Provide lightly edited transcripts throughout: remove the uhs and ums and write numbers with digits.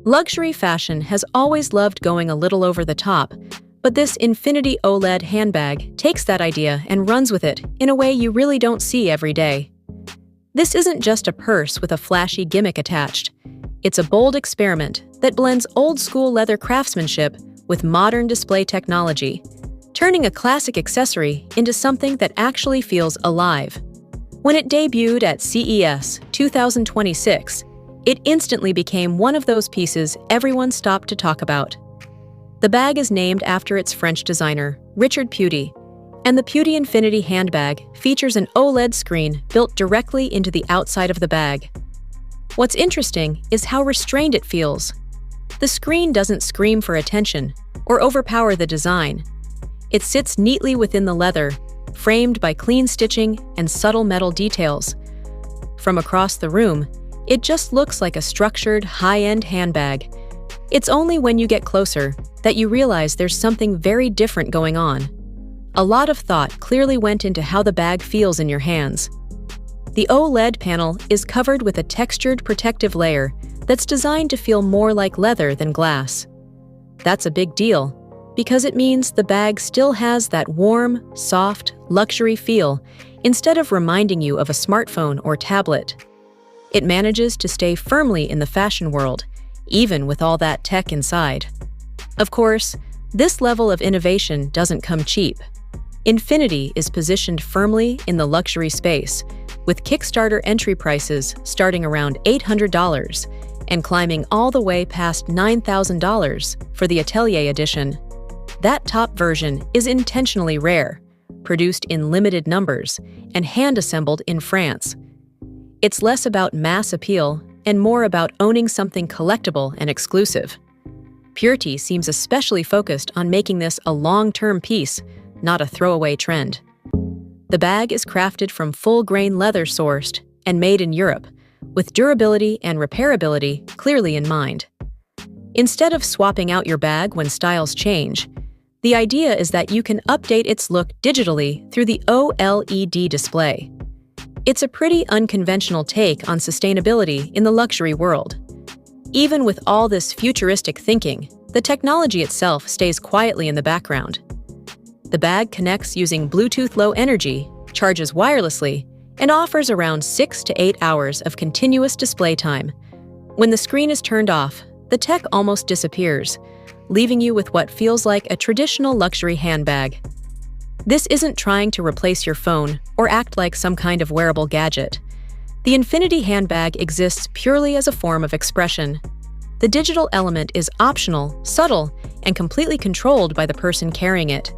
Luxury fashion has always loved going a little over the top, but this Infinity OLED handbag takes that idea and runs with it in a way you really don't see every day. This isn't just a purse with a flashy gimmick attached. It's a bold experiment that blends old-school leather craftsmanship with modern display technology, turning a classic accessory into something that actually feels alive. When it debuted at CES 2026, it instantly became one of those pieces everyone stopped to talk about. The bag is named after its French designer, Richard Peuty, and the Peuty Infinity handbag features an OLED screen built directly into the outside of the bag. What's interesting is how restrained it feels. The screen doesn't scream for attention or overpower the design. It sits neatly within the leather, framed by clean stitching and subtle metal details. From across the room, it just looks like a structured, high-end handbag. It's only when you get closer that you realize there's something very different going on. A lot of thought clearly went into how the bag feels in your hands. The OLED panel is covered with a textured protective layer that's designed to feel more like leather than glass. That's a big deal, because it means the bag still has that warm, soft, luxury feel instead of reminding you of a smartphone or tablet. It manages to stay firmly in the fashion world, even with all that tech inside. Of course, this level of innovation doesn't come cheap. Infinity is positioned firmly in the luxury space, with Kickstarter entry prices starting around $800 and climbing all the way past $9,000 for the Atelier edition. That top version is intentionally rare, produced in limited numbers, and hand-assembled in France. It's less about mass appeal and more about owning something collectible and exclusive. Peuty seems especially focused on making this a long-term piece, not a throwaway trend. The bag is crafted from full-grain leather sourced and made in Europe, with durability and repairability clearly in mind. Instead of swapping out your bag when styles change, the idea is that you can update its look digitally through the OLED display. It's a pretty unconventional take on sustainability in the luxury world. Even with all this futuristic thinking, the technology itself stays quietly in the background. The bag connects using Bluetooth Low Energy, charges wirelessly, and offers around 6 to 8 hours of continuous display time. When the screen is turned off, the tech almost disappears, leaving you with what feels like a traditional luxury handbag. This isn't trying to replace your phone or act like some kind of wearable gadget. The Infinity handbag exists purely as a form of expression. The digital element is optional, subtle, and completely controlled by the person carrying it.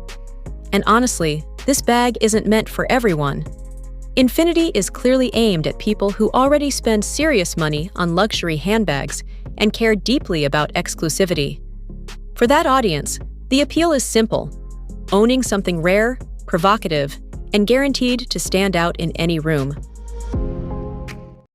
And honestly, this bag isn't meant for everyone. Infinity is clearly aimed at people who already spend serious money on luxury handbags and care deeply about exclusivity. For that audience, the appeal is simple: owning something rare, provocative, and guaranteed to stand out in any room.